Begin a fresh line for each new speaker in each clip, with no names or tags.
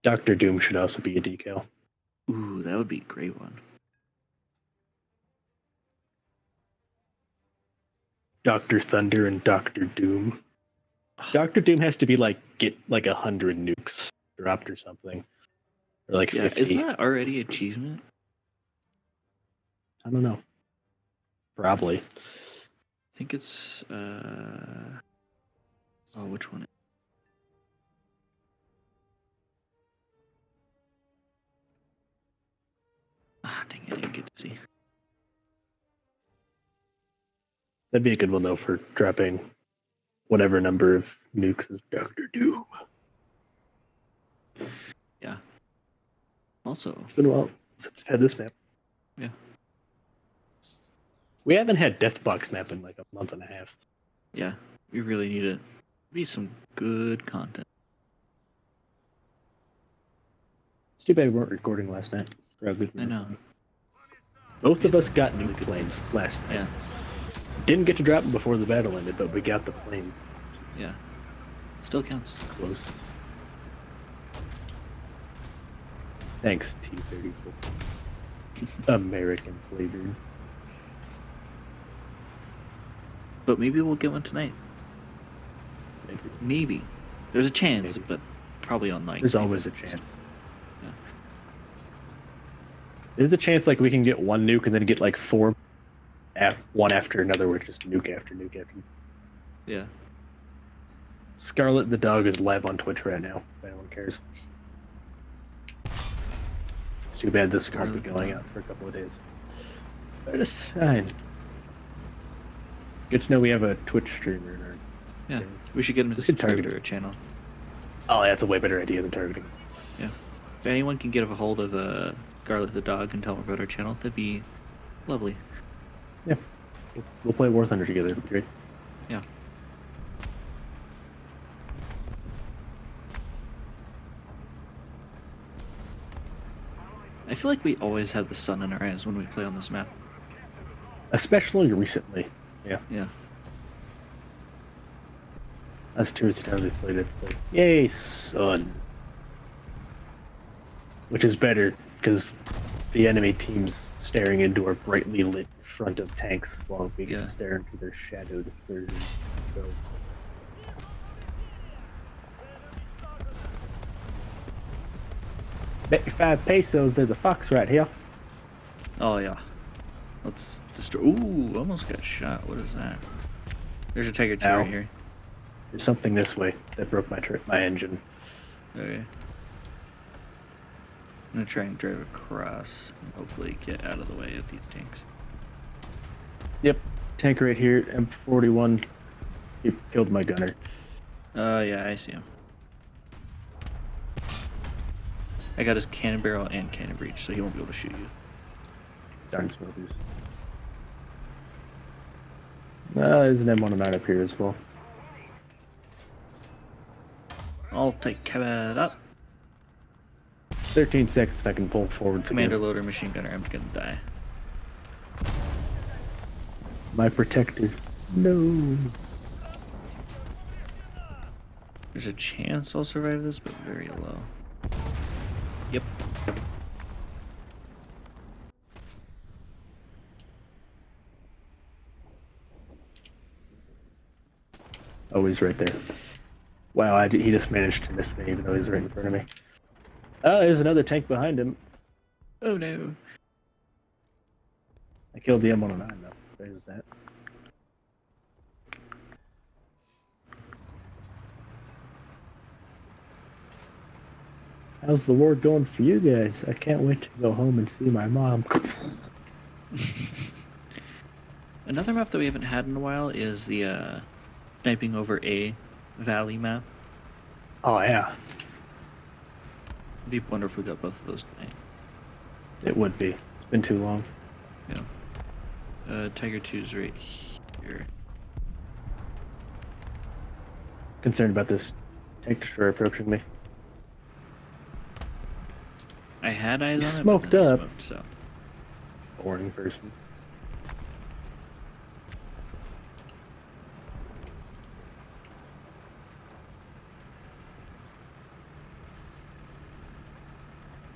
Dr. Doom should also be a decal.
Ooh, that would be a great one.
Dr. Thunder and Dr. Doom. Dr. Doom has to be get 100 nukes dropped or something. Or 50.
Isn't that already achievement?
I don't know. Probably.
I think it's which one? Dang it, I didn't get to see.
That'd be a good one though for dropping whatever number of nukes is Dr. Doom.
Yeah. Also,
it's been a while since I've had this map.
Yeah.
We haven't had Deathbox map in a month and a half.
Yeah, we really need to be some good content.
It's too bad we weren't recording last night.
I know.
Both of us got nuke planes last night.
Yeah.
Didn't get to drop them before the battle ended, but we got the planes.
Yeah. Still counts.
Close. Thanks, T-34. American flavored.
But maybe we'll get one tonight. Maybe. There's a chance, but probably unlikely.
There's always a chance.
Yeah.
There's a chance we can get one nuke and then get 4 one after another, which is nuke after nuke after nuke.
Yeah.
Scarlet the dog is live on Twitch right now, if anyone cares. It's too bad this won't be going out for a couple of days. But it's fine. Good to know we have a Twitch streamer in our
Yeah, we should get him to subscribe to our channel.
Oh, that's a way better idea than targeting.
Yeah. If anyone can get a hold of Scarlet the dog and tell him about our channel, that'd be lovely.
Yeah. We'll play Warthunder together. It'd be great.
Yeah. I feel like we always have the sun in our eyes when we play on this map.
Especially recently. Yeah.
Yeah.
That's 2 or 3 times we played it. It's yay, sun. Which is better, because the enemy team's staring into our brightly lit front of tanks while we get to stare into their shadowed version themselves. Bet you 5 pesos there's a fox right here.
Oh, yeah. Let's destroy. Ooh, almost got shot. What is that? There's a Tiger 2 right here.
There's something this way that broke my engine.
Okay. I'm gonna try and drive across and hopefully get out of the way of these tanks.
Yep, tank right here, M41. He killed my gunner.
Yeah, I see him. I got his cannon barrel and cannon breech, so he won't be able to shoot you.
Darn smokers. There's an M109 up here as well.
I'll take care of that.
13 seconds and I can pull forward.
Commander loader machine gunner, I'm gonna die.
My protector. No.
There's a chance I'll survive this, but very low. Yep.
Oh, he's right there. Wow, he just managed to miss me even though he's right in front of me. Oh, there's another tank behind him.
Oh no.
I killed the M109 though. There's that. How's the war going for you guys? I can't wait to go home and see my mom.
Another map that we haven't had in a while is the sniping over A valley map.
Oh yeah.
It'd be wonderful if we got both of those tonight.
It would be. It's been too long.
Yeah. Tiger 2's right here.
Concerned about this tank destroyer approaching me.
I had eyes on it.
Smoked up.
Smoked, so.
Boring person.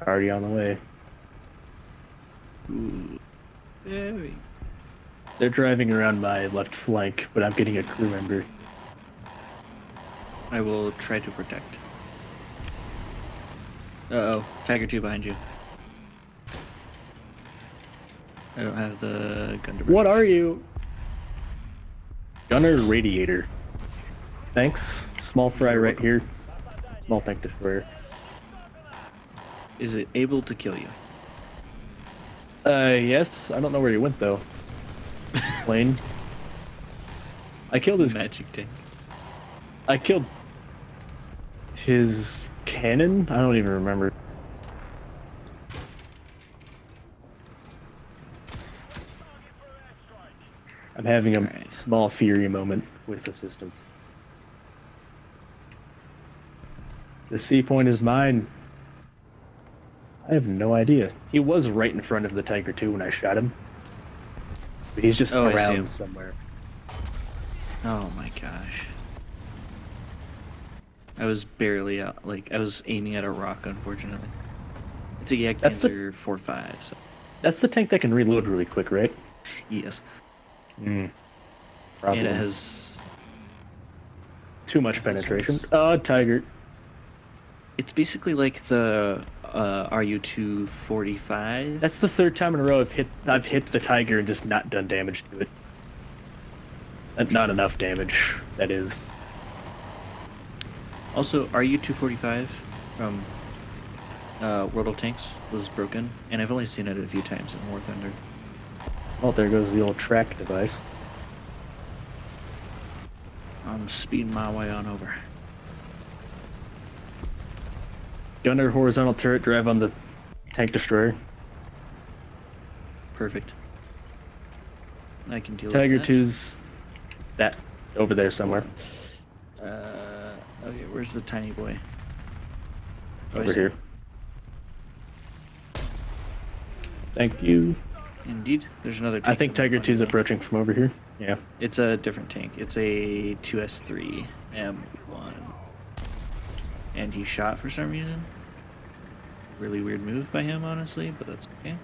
Already on the way.
Ooh. Very.
They're driving around my left flank, but I'm getting a crew member.
I will try to protect. Uh-oh, Tiger 2 behind you. I don't have the gun diversion.
What are you? Gunner radiator. Thanks. Small fry right here. Small tank destroyer.
Is it able to kill you?
Yes. I don't know where he went though. Plane. I killed his
magic tank.
I killed his cannon? I don't even remember. I'm having a small fury moment with assistance. The C point is mine. I have no idea. He was right in front of the Tiger 2 when I shot him. But he's just around somewhere.
Oh my gosh. I was barely out, I was aiming at a rock, unfortunately. It's a Jagdpanzer 4.5, so.
That's the tank that can reload really quick, right?
Yes.
And
it has...
too much penetration. Tiger.
It's basically like the RU-245.
That's the third time in a row I've hit the Tiger and just not done damage to it. Not enough damage, that is.
Also, RU-245 from World of Tanks was broken, and I've only seen it a few times in Warthunder.
Well, there goes the old track device.
I'm speeding my way on over.
Gunner horizontal turret drive on the tank destroyer.
Perfect. I can deal
Tiger
with that.
2's that over there somewhere.
Okay, where's the tiny boy?
Over here. Thank you.
Indeed. There's another tank.
I think Tiger 2's approaching from over here. Yeah.
It's a different tank. It's a 2S3 M1. And he shot for some reason. Really weird move by him, honestly, but that's okay.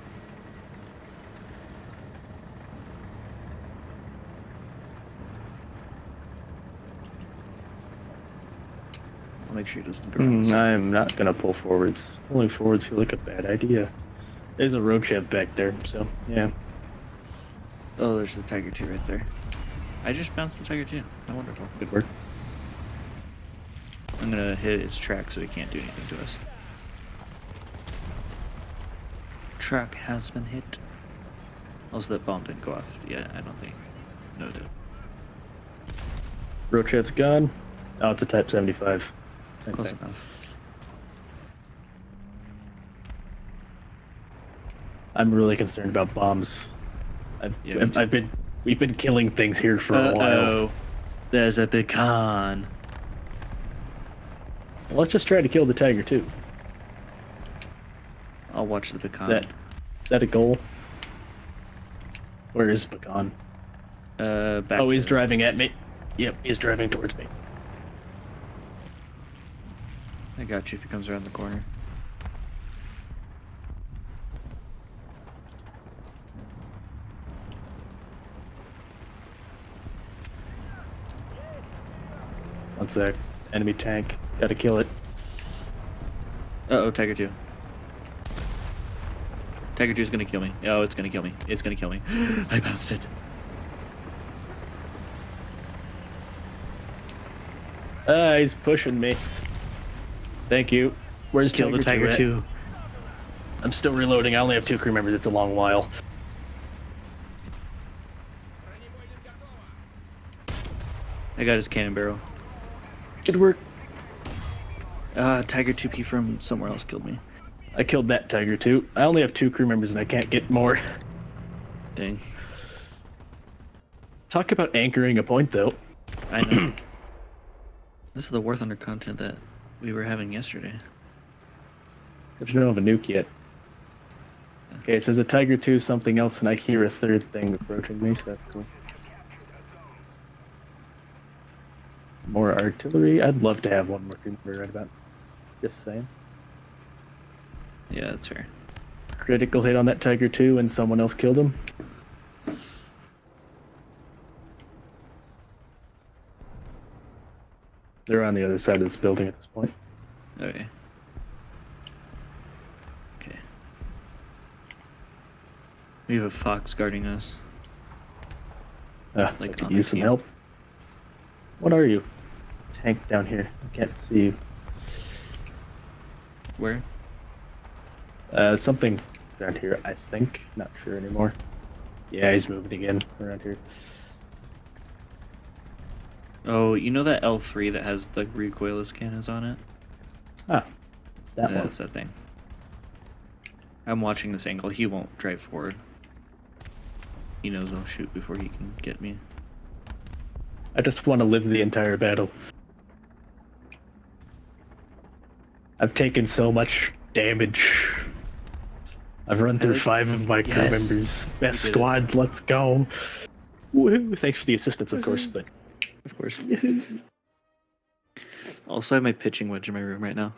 I'll make sure he doesn't drop.
I'm not gonna pull forwards. Pulling forwards feel like a bad idea. There's a Rochev back there, so yeah.
Oh, there's the Tiger 2 right there. I just bounced the Tiger 2. Oh, wonderful.
Good work.
I'm gonna hit its track so he can't do anything to us. Track has been hit. Also, that bomb didn't go off. Yeah, I don't think. No, it did.
Rochev's gone. Oh, it's a Type 75.
Close enough.
I'm really concerned about bombs. We've been killing things here for a while.
There's a pecan.
Well, let's just try to kill the Tiger too.
I'll watch the pecan.
Is that a goal? Where is pecan?
Back
he's driving at me. Yep, he's driving towards me.
I got you if he comes around the corner.
One sec. Enemy tank. Gotta kill it.
Uh-oh, Tiger 2. Tiger 2 is gonna kill me. Oh, it's gonna kill me. It's gonna kill me. I bounced it.
He's pushing me. Thank you. Where's
Kill the Tiger 2?
I'm still reloading. I only have 2 crew members. It's a long while.
I got his cannon barrel.
Good work.
Tiger 2P from somewhere else killed me.
I killed that Tiger 2. I only have 2 crew members and I can't get more.
Dang.
Talk about anchoring a point, though.
I know. This is the Warthunder content that we were having yesterday.
But you don't have a nuke yet. Okay, so there's a Tiger 2, something else, and I hear a third thing approaching me, so that's cool. More artillery. I'd love to have one more crew member right about. Just saying.
Yeah, that's fair.
Critical hit on that Tiger 2 and someone else killed him. They're on the other side of this building at this point.
Okay. Okay. We have a fox guarding us.
I
Like
could
on
use
our
some
team.
help. What are you? Tank down here. I can't see you.
Where?
Something around here, I think. Not sure anymore. Yeah, he's moving again around here.
Oh, you know that L3 that has the recoilless cannons on it?
Ah, that one.
That's that thing. I'm watching this angle. He won't drive forward. He knows I'll shoot before he can get me.
I just want to live the entire battle. I've taken so much damage. I've run through 5 of my crew members. Best squad, let's go. Woohoo! Thanks for the assistance, of course, but
of course. Also, I have my pitching wedge in my room right now.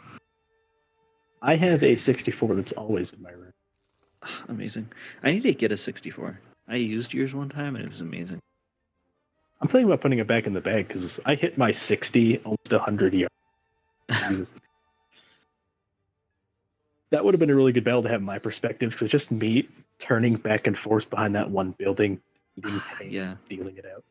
I have a 64 that's always in my room.
Amazing. I need to get a 64. I used yours one time and it was amazing.
I'm thinking about putting it back in the bag because I hit my 60 almost 100 yards. Jesus. That would have been a really good battle to have in my perspective because just me turning back and forth behind that one building, eating pain,
Yeah.
dealing it out.